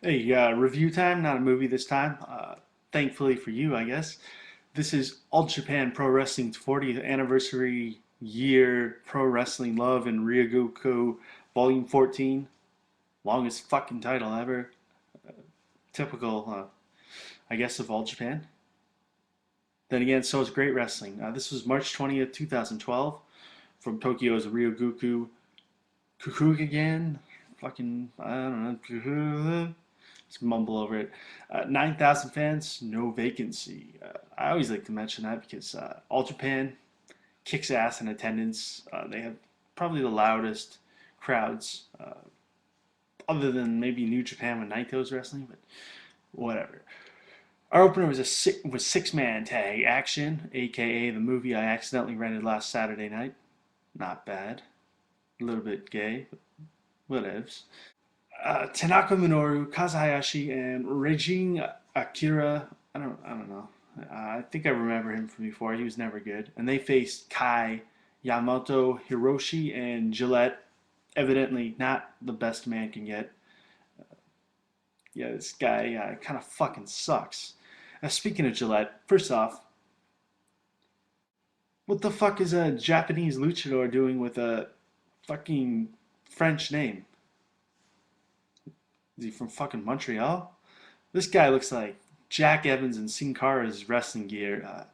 Hey, review time, not a movie this time. Thankfully for you, I guess. This is All Japan Pro Wrestling's 40th anniversary year Pro Wrestling Love and Ryogoku Volume 14. Longest fucking title ever. Typical, I guess, of All Japan. Then again, so is Great Wrestling. This was March 20th, 2012 from Tokyo's Ryogoku Kokugikan. Fucking, I don't know. Let's mumble over it. 9,000 fans, no vacancy. I always like to mention that because All Japan kicks ass in attendance. They have probably the loudest crowds, other than maybe New Japan when Naito's wrestling, but whatever. Our opener was six-man tag action, aka the movie I accidentally rented last Saturday night. Not bad. A little bit gay, but whatevs. Tanaka, Minoru, Hayashi, and Raijin Akira. I don't know. I think I remember him from before. He was never good. And they faced Kai, Yamato, Hiroshi, and Gillette. Evidently, not the best man can get. Yeah, this guy kind of fucking sucks. Speaking of Gillette, first off, what the fuck is a Japanese luchador doing with a fucking French name? Is he from fucking Montreal? This guy looks like Jack Evans in Sin Cara's wrestling gear.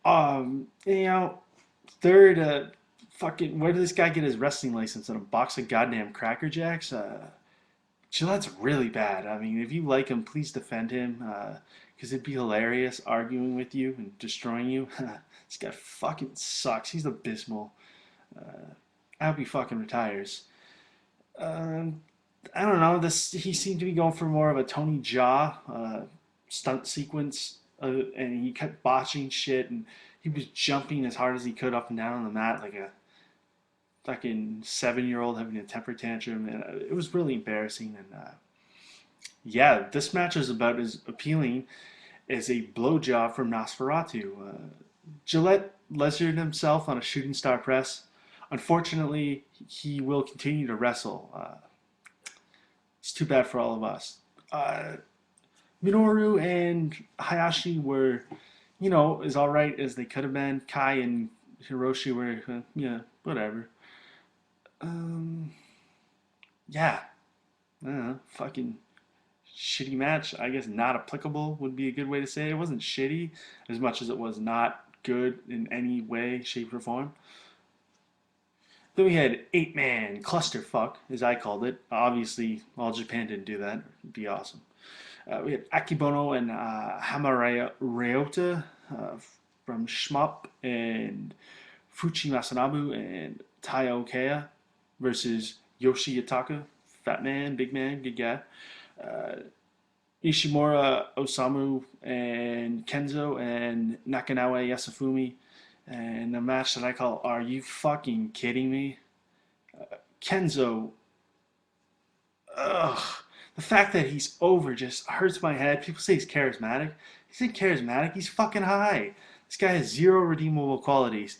You know, third, fucking, where did this guy get his wrestling license? In a box of goddamn Cracker Jacks? Gillette's really bad. I mean, if you like him, please defend him, because it'd be hilarious arguing with you and destroying you. This guy fucking sucks. He's abysmal. I hope he fucking retires. Um, I don't know. This he seemed to be going for more of a Tony Jaa stunt sequence, and he kept botching shit, and he was jumping as hard as he could up and down on the mat like a fucking 7-year-old having a temper tantrum, and it was really embarrassing. And yeah, this match is about as appealing as a blowjob from Nosferatu. Gillette leisured himself on a shooting star press. Unfortunately, he will continue to wrestle. It's too bad for all of us. Uh, Minoru and Hayashi were, as alright as they could have been. Kai and Hiroshi were, yeah, whatever. Um, yeah, I don't know, fucking shitty match. I guess not applicable would be a good way to say it. It wasn't shitty as much as it was not good in any way, shape, or form. Then we had 8-man clusterfuck, as I called it. Obviously, All Japan didn't do that. It'd be awesome. We had Akebono and Hama Ryota from SMOP and Fuchi Masanobu and Taiyo versus Yoshie Yutaka, fat man, big man, good guy. Uh, Nishimura, Osamu, and KENSO and Nakanoue, Yasufumi, and a match that I call "Are You Fucking Kidding Me?" KENSO, ugh, the fact that he's over just hurts my head. People say he's charismatic. He's not charismatic. He's fucking high. This guy has zero redeemable qualities.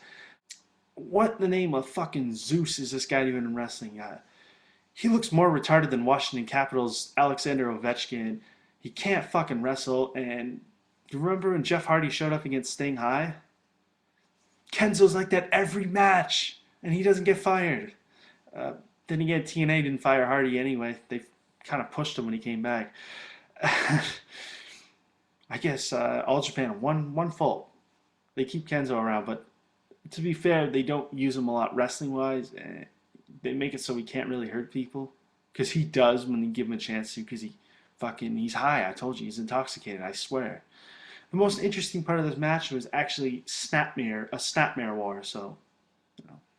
What in the name of fucking Zeus is this guy doing in wrestling? He looks more retarded than Washington Capitals' Alexander Ovechkin. He can't fucking wrestle. And you remember when Jeff Hardy showed up against Sting High? KENSO's like that every match, and he doesn't get fired. Uh, then again, TNA didn't fire Hardy anyway. They kind of pushed him when he came back. I guess All Japan one fault. They keep Kenzo around, but to be fair, they don't use him a lot wrestling wise. And they make it so he can't really hurt people because he does when you give him a chance to. Because he's high. I told you he's intoxicated. I swear. The most interesting part of this match was actually a snapmare war. So,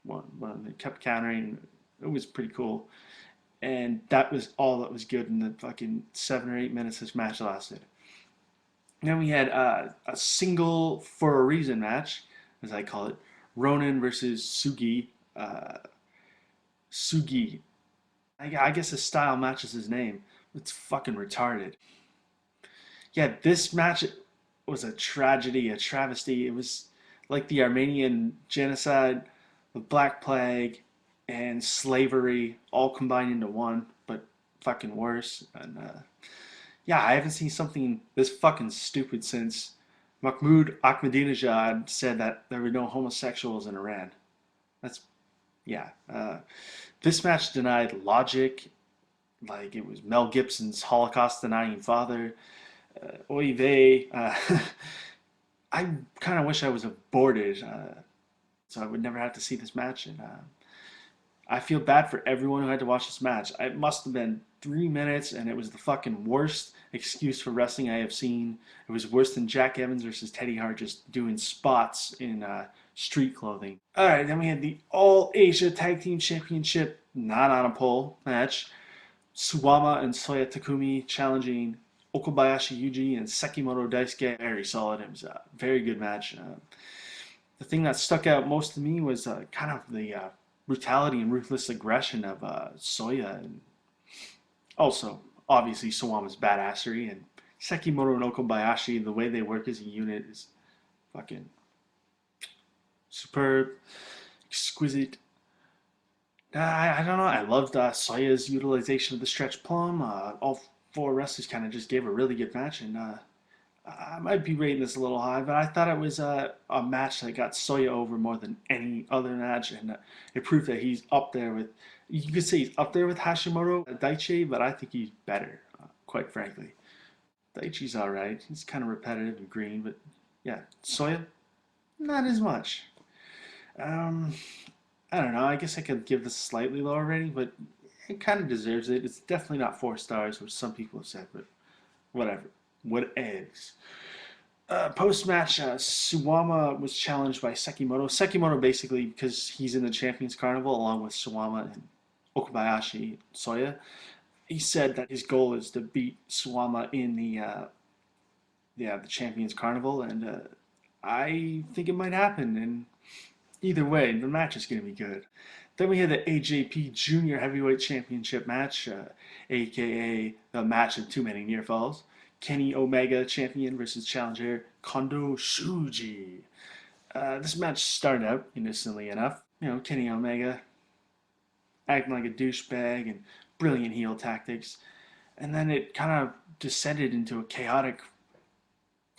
they kept countering. It was pretty cool. And that was all that was good in the fucking 7 or 8 minutes this match lasted. Then we had a single for a reason match, as I call it. Ronin versus Sugi. Sugi. I guess his style matches his name. It's fucking retarded. Yeah, this match was a tragedy, a travesty. It was like the Armenian genocide, the Black Plague, and slavery all combined into one. But fucking worse. And yeah, I haven't seen something this fucking stupid since Mahmoud Ahmadinejad said that there were no homosexuals in Iran. That's yeah. This match denied logic, like it was Mel Gibson's Holocaust denying father. Oy vey. I kind of wish I was aborted, so I would never have to see this match. And I feel bad for everyone who had to watch this match. It must have been 3 minutes, and it was the fucking worst excuse for wrestling I have seen. It was worse than Jack Evans versus Teddy Hart just doing spots in street clothing. All right, then we had the All Asia Tag Team Championship, not on a pole match. Suwama and Soya Takumi challenging Okabayashi, Yuji, and Sekimoto Daisuke. Very solid. It was a very good match. The thing that stuck out most to me was kind of the brutality and ruthless aggression of Soya, and also obviously Suwama's badassery, and Sekimoto and Okabayashi. The way they work as a unit is fucking superb, exquisite. I don't know. I loved Soya's utilization of the stretch plum. All four wrestlers kind of just gave a really good match, and I might be rating this a little high, but I thought it was a match that got Soya over more than any other match, and it proved that he's up there with. You could say he's up there with Hashimoto Daichi, but I think he's better, quite frankly. Daichi's all right. He's kind of repetitive and green, but yeah, Soya, not as much. Um, I don't know. I guess I could give this a slightly lower rating, but it kind of deserves it. It's definitely not 4 stars, which some people have said, but whatever. What eggs? Post-match, Suwama was challenged by Sekimoto. Sekimoto basically, because he's in the Champions Carnival along with Suwama and Okabayashi Soya, he said that his goal is to beat Suwama in the Champions Carnival, and I think it might happen. And either way, the match is going to be good. Then we had the AJP Junior Heavyweight Championship match, aka the match of too many near falls. Kenny Omega champion versus challenger Kondo Shuji. This match started out innocently enough. You know, Kenny Omega acting like a douchebag and brilliant heel tactics. And then it kind of descended into a chaotic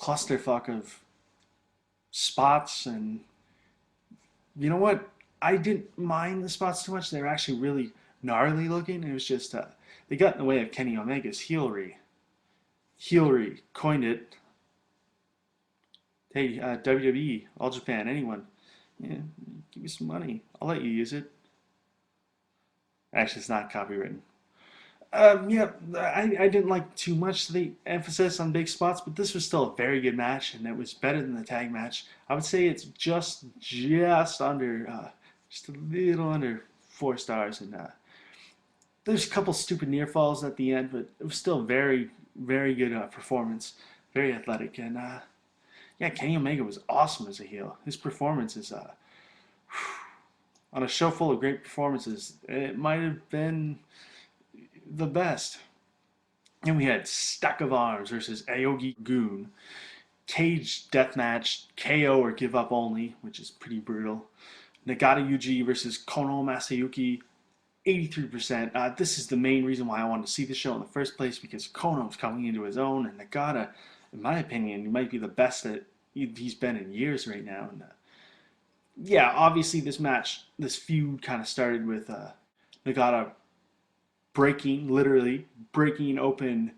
clusterfuck of spots. And you know what? I didn't mind the spots too much. They were actually really gnarly looking. It was just, they got in the way of Kenny Omega's heelry. Heelry coined it. Hey, WWE, All Japan, anyone, yeah, give me some money. I'll let you use it. Actually, it's not copywritten. Yeah, I didn't like too much the emphasis on big spots, but this was still a very good match, and it was better than the tag match. I would say it's just under, just a little under 4 stars, and there's a couple stupid near falls at the end, but it was still very, very good performance, very athletic, and yeah, Kenny Omega was awesome as a heel. His performance is on a show full of great performances, it might have been the best. And we had Stack of Arms versus Aogi Goon, cage deathmatch, KO or give up only, which is pretty brutal. Nagata Yuji versus Kono Masayuki, 83%. This is the main reason why I wanted to see the show in the first place, because Kono's coming into his own, and Nagata, in my opinion, he might be the best that he's been in years right now. And yeah, obviously this feud kind of started with Nagata literally breaking open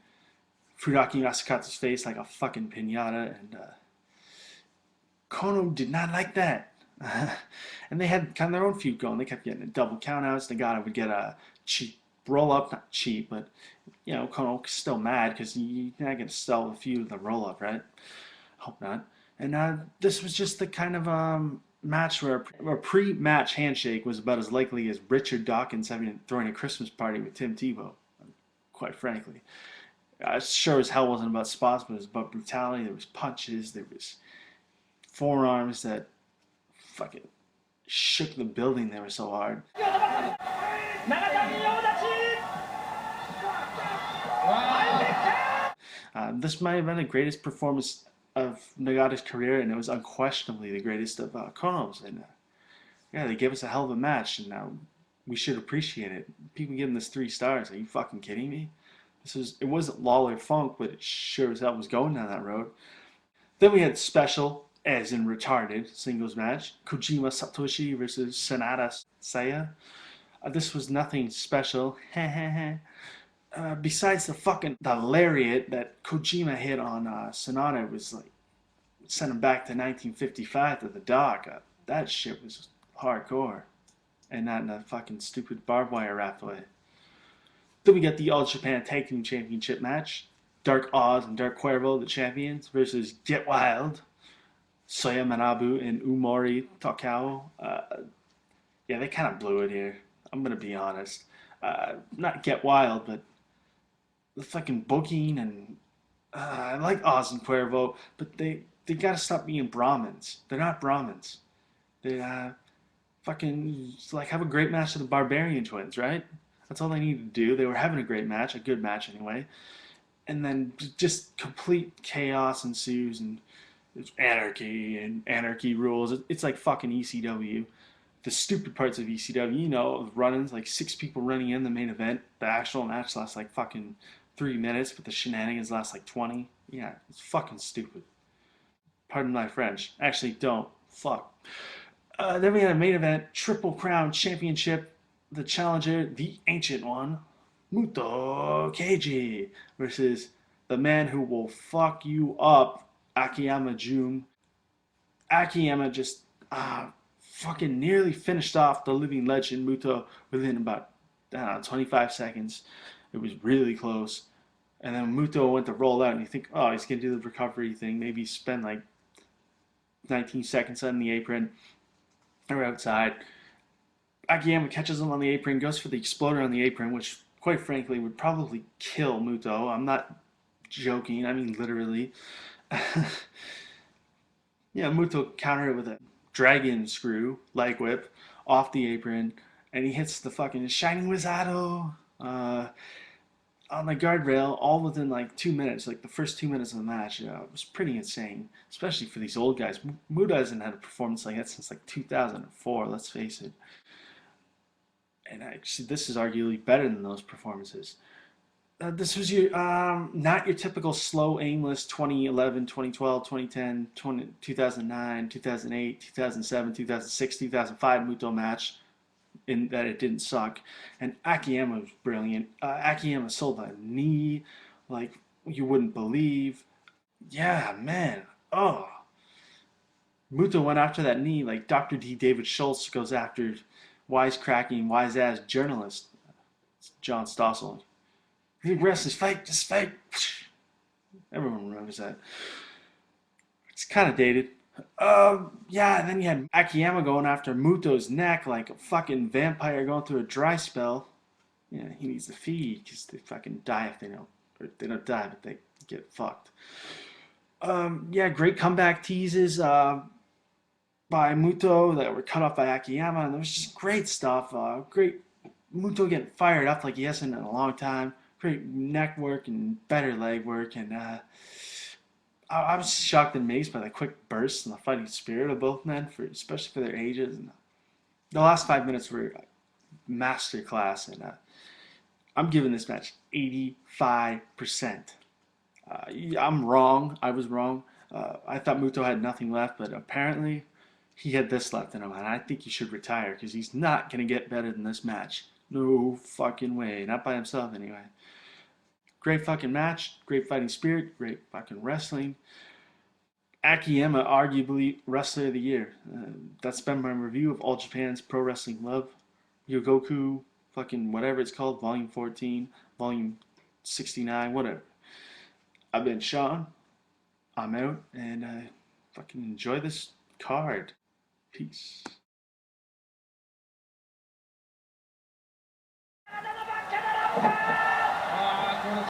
Furaki Asakata's face like a fucking pinata, and Kono did not like that. And they had kind of their own feud going. They kept getting double countouts. Nagata would get a cheap roll up, not cheap, but you know, Kono's still mad because you're not going to sell the feud with a roll up, right? Hope not. And this was just the kind of match where a pre-match handshake was about as likely as Richard Dawkins throwing a Christmas party with Tim Tebow, quite frankly. Sure as hell wasn't about spots, but it was about brutality. There was punches, there was forearms that fucking shook the building. They were so hard. This might have been the greatest performance of Nagata's career, and it was unquestionably the greatest of Kono's. And yeah, they gave us a hell of a match. And now we should appreciate it. People give him this 3 stars. Are you fucking kidding me? It wasn't Lawler Funk, but it sure as hell was going down that road. Then we had special, as in retarded, singles match. Kojima Satoshi versus Sanada Saya. This was nothing special. Besides the lariat that Kojima hit on Sonata was like sent him back to 1955 to the dock. That shit was hardcore, and not in a fucking stupid barbed wire wrapped way. Then we got the All Japan Tag Team Championship match. Dark Oz and Dark Cuervo, the champions, versus Get Wild, Soya Manabu and Umori Takao. Yeah, they kind of blew it here. I'm gonna be honest. Not Get Wild, but the fucking booking and I like Oz and Cuervo, but they gotta stop being Brahmins. They're not Brahmins. They fucking like have a great match with the Barbarian Twins, right? That's all they need to do. They were having a great match, a good match anyway. And then just complete chaos ensues and it's anarchy and anarchy rules. It's like fucking ECW. The stupid parts of ECW, you know, run-ins, like 6 people running in the main event. The actual match lasts like fucking 3 minutes, but the shenanigans last like 20. Yeah, it's fucking stupid. Pardon my French. Actually, don't. Fuck. Then we had a main event, Triple Crown Championship. The challenger, the ancient one, Muto Keiji, versus the man who will fuck you up, Akiyama Jun. Akiyama just fucking nearly finished off the living legend Muto within about 25 seconds. It was really close. And then Muto went to roll out, and you think, oh, he's going to do the recovery thing. Maybe spend like 19 seconds on the apron or outside. Akiyama catches him on the apron, goes for the exploder on the apron, which, quite frankly, would probably kill Muto. I'm not joking. I mean, literally. Yeah, Muto countered it with a dragon screw, leg whip, off the apron, and he hits the fucking Shining Wizado on the guardrail all within like 2 minutes, like the first 2 minutes of the match. It was pretty insane, especially for these old guys. Muto hasn't had a performance like that since like 2004, let's face it. And actually, this is arguably better than those performances. This was your not your typical slow, aimless 2011, 2012, 2010, 2009, 2008, 2007, 2006, 2005 Muto match in that it didn't suck. And Akiyama was brilliant. Akiyama sold a knee like you wouldn't believe. Yeah, man. Oh. Muto went after that knee like Dr. D. David Schultz goes after wisecracking, wise-ass journalist John Stossel. If you wrestlers fight, just fight. Everyone remembers that. It's kind of dated. Yeah, and then you had Akiyama going after Muto's neck like a fucking vampire going through a dry spell. Yeah, he needs to feed because they fucking die if they don't. Or they don't die, but they get fucked. Yeah, great comeback teases by Muto that were cut off by Akiyama, and there was just great stuff. Great Muto getting fired up like he hasn't in a long time. Great neck work and better leg work, and I was shocked and amazed by the quick bursts and the fighting spirit of both men, especially for their ages. And the last 5 minutes were masterclass, and I'm giving this match 85%. I'm wrong. I was wrong. I thought Muto had nothing left, but apparently he had this left in him, and I think he should retire because he's not going to get better than this match. No fucking way. Not by himself, anyway. Great fucking match. Great fighting spirit. Great fucking wrestling. Akiyama, arguably Wrestler of the Year. That's been my review of All Japan's Pro Wrestling Love. Ryogoku, fucking whatever it's called, Volume 14, Volume 69, whatever. I've been Sean. I'm out, and fucking enjoy this card. Peace.